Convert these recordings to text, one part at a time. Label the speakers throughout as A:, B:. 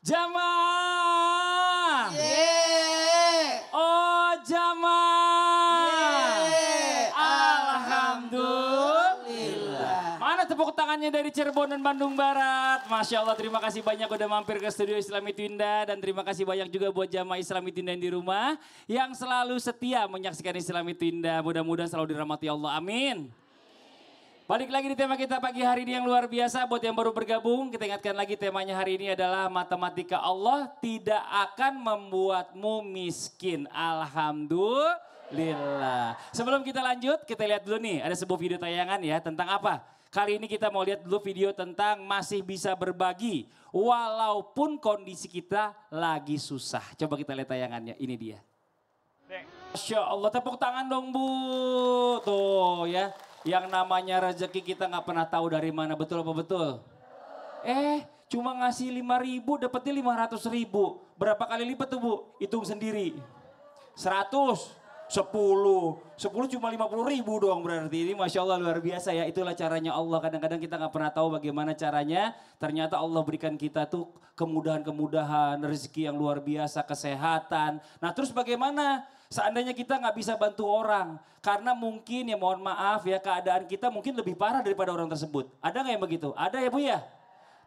A: Jamaah.
B: Yeay.
A: Oh jamaah.
B: Yeay.
A: Alhamdulillah. Mana tepuk tangannya dari Cirebon dan Bandung Barat. Masya Allah, terima kasih banyak udah mampir ke studio Islami Twinda. Dan terima kasih banyak juga buat jamaah Islami Twinda di rumah. Yang selalu setia menyaksikan Islami Twinda. Mudah-mudahan selalu dirahmati Allah. Amin. Balik lagi di tema kita pagi hari ini yang luar biasa. Buat yang baru bergabung, kita ingatkan lagi temanya hari ini adalah matematika. Allah tidak akan membuatmu miskin. Alhamdulillah. Sebelum kita lanjut, kita lihat dulu nih. Ada sebuah video tayangan ya, tentang apa? Kali ini kita mau lihat dulu video tentang masih bisa berbagi. Walaupun kondisi kita lagi susah. Coba kita lihat tayangannya, ini dia. Masya Allah, tepuk tangan dong Bu. Tuh ya. Yang namanya rezeki kita nggak pernah tahu dari mana, betul apa betul? Cuma ngasih 5.000 dapetnya 500.000. Berapa kali lipat tuh Bu? Hitung sendiri. 100, 10 cuma 50.000 doang berarti. Ini Masya Allah luar biasa ya, itulah caranya Allah. Kadang-kadang kita nggak pernah tahu bagaimana caranya. Ternyata Allah berikan kita tuh kemudahan-kemudahan, rezeki yang luar biasa, kesehatan. Nah terus bagaimana? Seandainya kita nggak bisa bantu orang, karena mungkin ya mohon maaf ya keadaan kita mungkin lebih parah daripada orang tersebut. Ada nggak yang begitu? Ada ya Bu ya?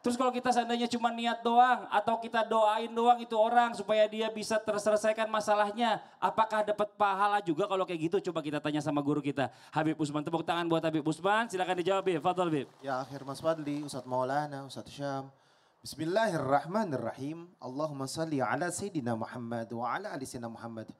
A: Terus kalau kita seandainya cuma niat doang atau kita doain doang itu orang supaya dia bisa terselesaikan masalahnya. Apakah dapat pahala juga kalau kayak gitu? Coba kita tanya sama guru kita. Habib Usman, tepuk tangan buat Habib Usman. Silakan dijawab Bib, fadhal Bib.
B: Ya akhir Mas Fadli, Ustadz Maulana, Ustadz Syam. Bismillahirrahmanirrahim. Allahumma salli ala Sayyidina Muhammad wa ala ali Sayyidina Muhammad.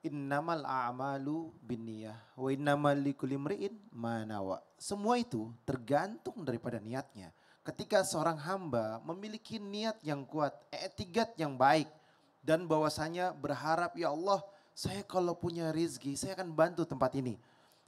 B: Innamal a'malu binniyah wa innamal likulli imri'in ma nawa. Semua itu tergantung daripada niatnya. Ketika seorang hamba memiliki niat yang kuat, etikat yang baik dan bahwasanya berharap ya Allah, saya kalau punya rizki saya akan bantu tempat ini.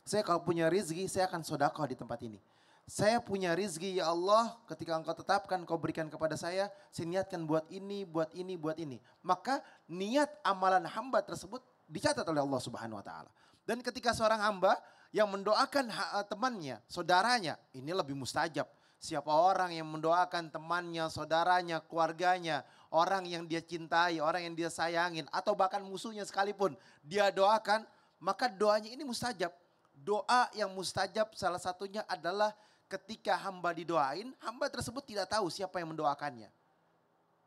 B: Saya kalau punya rizki saya akan sedekah di tempat ini. Saya punya rizki ya Allah, ketika engkau tetapkan kau berikan kepada saya niatkan buat ini, buat ini, buat ini. Maka niat amalan hamba tersebut dicatat oleh Allah Subhanahu wa taala. Dan ketika seorang hamba yang mendoakan temannya, saudaranya, ini lebih mustajab. Siapa orang yang mendoakan temannya, saudaranya, keluarganya, orang yang dia cintai, orang yang dia sayangin, atau bahkan musuhnya sekalipun dia doakan, maka doanya ini mustajab. Doa yang mustajab salah satunya adalah ketika hamba didoain, hamba tersebut tidak tahu siapa yang mendoakannya.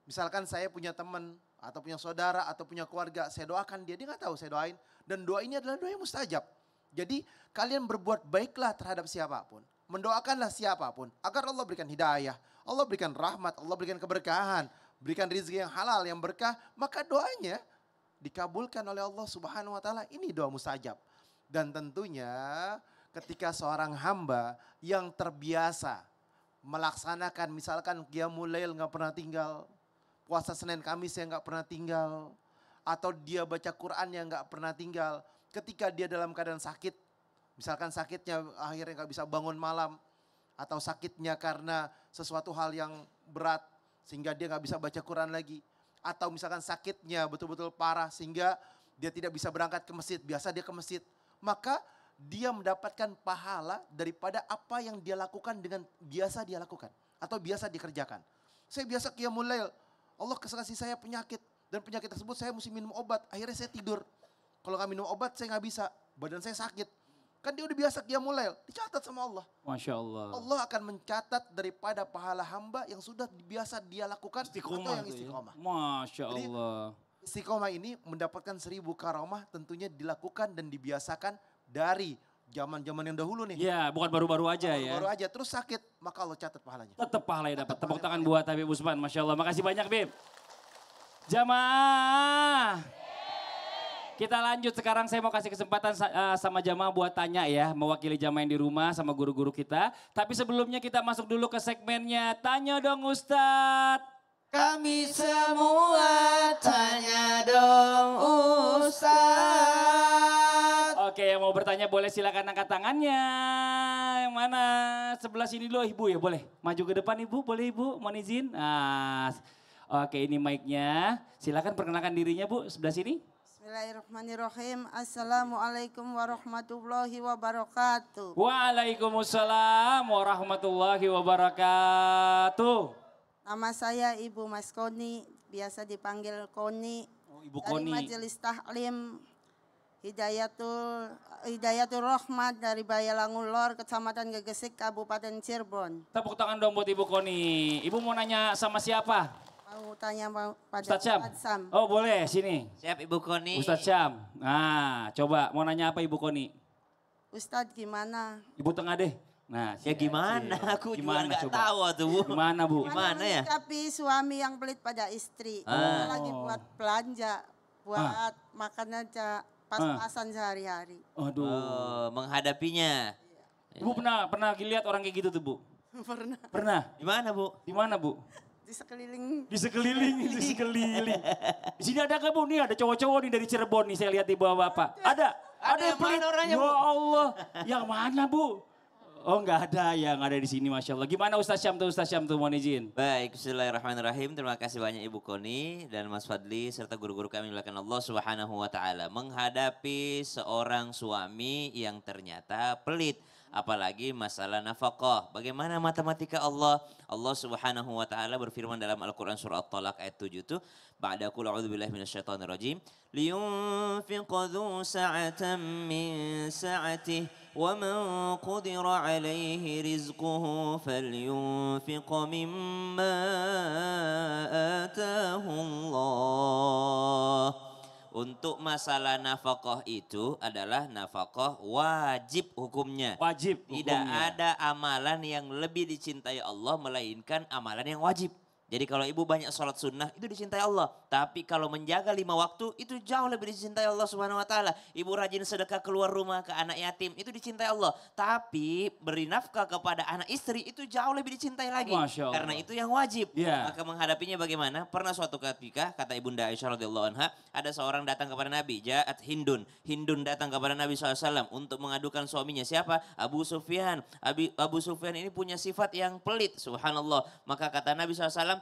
B: Misalkan saya punya teman, atau punya saudara, atau punya keluarga, saya doakan dia nggak tahu saya doain. Dan doa ini adalah doa yang mustajab. Jadi kalian berbuat baiklah terhadap siapapun. Mendoakanlah siapapun agar Allah berikan hidayah, Allah berikan rahmat, Allah berikan keberkahan, berikan rezeki yang halal, yang berkah. Maka doanya dikabulkan oleh Allah Subhanahu wa taala. Ini doa mustajab. Dan tentunya ketika seorang hamba yang terbiasa melaksanakan misalkan qiyamul lail nggak pernah tinggal, puasa Senin Kamis yang nggak pernah tinggal, atau dia baca Quran yang nggak pernah tinggal, ketika dia dalam keadaan sakit, misalkan sakitnya akhirnya nggak bisa bangun malam, atau sakitnya karena sesuatu hal yang berat sehingga dia nggak bisa baca Quran lagi, atau misalkan sakitnya betul-betul parah sehingga dia tidak bisa berangkat ke masjid, biasa dia ke masjid, maka dia mendapatkan pahala daripada apa yang dia lakukan dengan biasa dia lakukan atau biasa dikerjakan. Saya biasa qiyamul lail, Allah kasih saya penyakit dan penyakit tersebut saya mesti minum obat, akhirnya saya tidur. Kalau nggak minum obat saya nggak bisa, badan saya sakit. Kan dia udah biasa qiyamul lail, dicatat sama Allah.
A: Masya Allah.
B: Allah akan mencatat daripada pahala hamba yang sudah biasa dia lakukan atau yang istiqomah.
A: Ya? Masya Allah.
B: Jadi, istiqomah ini mendapatkan 1000 karamah tentunya dilakukan dan dibiasakan dari zaman-zaman yang dahulu nih.
A: Ya, bukan baru-baru aja ya.
B: Baru aja, terus sakit, maka Allah catat pahalanya.
A: Tetap pahalanya dapat. Tepuk tangan buat Habib Usman, Masya Allah. Makasih banyak Bib. Jamaah. Kita lanjut sekarang, saya mau kasih kesempatan sama jamaah buat tanya ya. Mewakili jamaah yang di rumah sama guru-guru kita. Tapi sebelumnya kita masuk dulu ke segmennya Tanya Dong Ustadz.
C: Kami semua tanya dong Ustadz.
A: Oke, yang mau bertanya boleh silakan angkat tangannya. Yang mana? Sebelah sini dulu Ibu ya, boleh. Maju ke depan Ibu, boleh Ibu, mohon izin. Nah, oke ini mic-nya. Silakan perkenalkan dirinya Bu, sebelah sini.
C: Bismillahirrahmanirrahim. Assalamualaikum warahmatullahi wabarakatuh.
A: Waalaikumsalam warahmatullahi wabarakatuh.
C: Nama saya Ibu Maskoni, biasa dipanggil Koni.
A: Oh, Ibu
C: Dari
A: Koni.
C: Majelis Tahlim Hidayatul Rahmat dari Bayalangun Lor, Kecamatan Gegesik, Kabupaten Cirebon.
A: Tepuk tangan dong buat Ibu Koni. Ibu mau nanya sama siapa?
C: Mau tanya pada
A: Ustadz Syam?
C: Ustadz Sam.
A: Oh boleh, sini.
D: Siap Ibu Koni.
A: Ustadz Syam. Nah, coba mau nanya apa Ibu Koni?
C: Ustadz gimana?
A: Ibu tengah deh. Nah,
D: Ya gimana? Aku juga nggak tahu tuh Bu.
A: Gimana Bu?
D: Gimana ya?
C: Menyikapi suami yang pelit pada istri.
D: Ah.
C: Kita lagi buat belanja, buat makan aja pas-pasan sehari-hari.
A: Aduh.
D: Oh, menghadapinya.
A: Ibu pernah lihat orang kayak gitu tuh Bu?
C: Pernah
A: Pernah?
D: Di mana Bu?
A: Di mana Bu?
C: di sekeliling.
A: Di sekeliling. Di sini ada nggak Bu? Nih ada cowok-cowok nih dari Cirebon nih saya lihat di bawah Bapak. Ada
D: yang
A: pelit.
D: mana orangnya,
A: Ya
D: Bu?
A: Allah, yang mana Bu? Oh nggak ada yang ada di sini Masya Allah. Gimana Ustaz Syam tuh mohon izin.
D: Baik, bismillahirrahmanirrahim. Terima kasih banyak Ibu Koni dan Mas Fadli serta guru-guru kami dimuliakan Allah Subhanahu wa taala. Menghadapi seorang suami yang ternyata pelit, apalagi masalah nafkah. Bagaimana matematika Allah? Allah Subhanahu wa taala berfirman dalam Al-Qur'an surah At-Talaq ayat 7 itu, ba'da qul a'udzubillahi minasyaitonir rajim, liyunfiq dzu sa'atan min sa'atihi ومن قدر عليه رزقه فلينفق مما آتاه الله. Untuk masalah nafkah itu adalah nafkah wajib hukumnya.
A: Wajib
D: Tidak
A: hukumnya.
D: ada amalan yang lebih dicintai Allah melainkan amalan yang wajib. Jadi kalau ibu banyak sholat sunnah itu dicintai Allah. Tapi kalau menjaga 5 waktu itu jauh lebih dicintai Allah Subhanahu wa taala. Ibu rajin sedekah keluar rumah ke anak yatim itu dicintai Allah. Tapi beri nafkah kepada anak istri itu jauh lebih dicintai lagi.
A: Masya Allah.
D: Karena itu yang wajib.
A: Iya.
D: Maka menghadapinya bagaimana? Pernah suatu ketika kata Ibunda Aisyah radhiyallahu anha, ada seorang datang kepada Nabi, Ja'at Hindun. Hindun datang kepada Nabi SAW untuk mengadukan suaminya. Siapa? Abu Sufyan. Abu Sufyan ini punya sifat yang pelit, subhanallah. Maka kata Nabi SAW,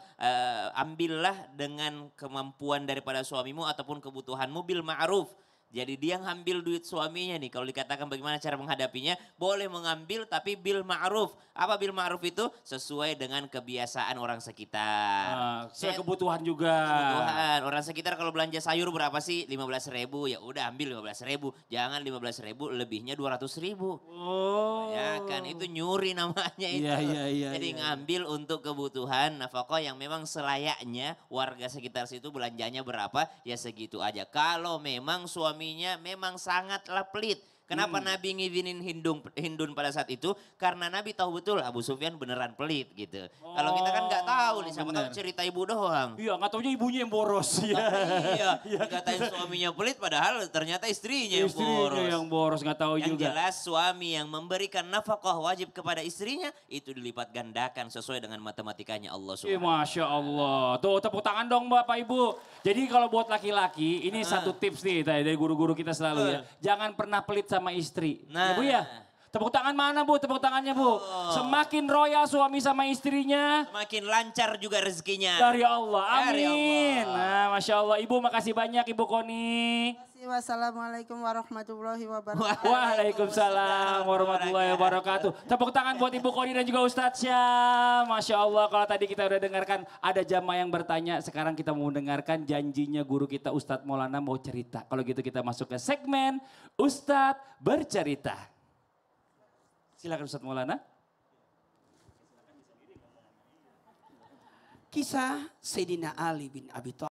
D: ambillah dengan kemampuan daripada suamimu ataupun kebutuhanmu bil ma'ruf. Jadi dia ngambil duit suaminya nih. Kalau dikatakan bagaimana cara menghadapinya, boleh mengambil tapi bil ma'ruf. Apa bil ma'ruf itu? Sesuai dengan kebiasaan orang sekitar.
A: Sesuai kebutuhan juga.
D: Kebutuhan. Orang sekitar kalau belanja sayur berapa sih? 15.000. Ya udah ambil 15.000. Jangan 15.000 lebihnya 200.000.
A: Oh.
D: Ya kan itu nyuri namanya itu.
A: Iya.
D: Jadi ngambil untuk kebutuhan nafkah yang memang selayaknya warga sekitar situ belanjanya berapa ya segitu aja. Kalau memang suaminya memang sangatlah pelit. Kenapa Nabi ngizinin Hindun pada saat itu? Karena Nabi tahu betul Abu Sufyan beneran pelit gitu. Kalau kita kan nggak tahu nih, siapa tahu cerita ibu doang.
A: Iya nggak taunya ibunya yang boros.
D: Iya, dikatain suaminya pelit padahal ternyata istrinya yang boros.
A: Istrinya yang boros nggak tahu
D: Yang
A: juga.
D: jelas suami yang memberikan nafkah wajib kepada istrinya itu dilipat gandakan sesuai dengan matematikanya Allah
A: Iya,
D: SWT.
A: Masya Allah. Tuh tepuk tangan dong Bapak Ibu. Jadi kalau buat laki-laki ini satu tips nih dari guru-guru kita selalu ya. Jangan pernah pelit sama istri.
D: Nah.
A: Ya, Bu ya. Tepuk tangan mana Bu? Tepuk tangannya Bu. Semakin royal suami sama istrinya.
D: Makin lancar juga rezekinya.
A: Dari Allah.
D: Dari
A: Amin.
D: Allah.
A: Nah Masya Allah. Ibu makasih banyak Ibu Koni.
C: Wassalamualaikum warahmatullahi wabarakatuh.
A: Waalaikumsalam warahmatullahi wabarakatuh. Tepuk tangan buat Ibu Koni dan juga Ustadz Syam. Masya Allah kalau tadi kita udah dengarkan ada jamaah yang bertanya. Sekarang kita mau dengarkan janjinya guru kita Ustadz Maulana mau cerita. Kalau gitu kita masuk ke segmen Ustadz bercerita. Silakan Ustadz Maulana.
E: Kisah Sayyidina Ali bin Abi Thalib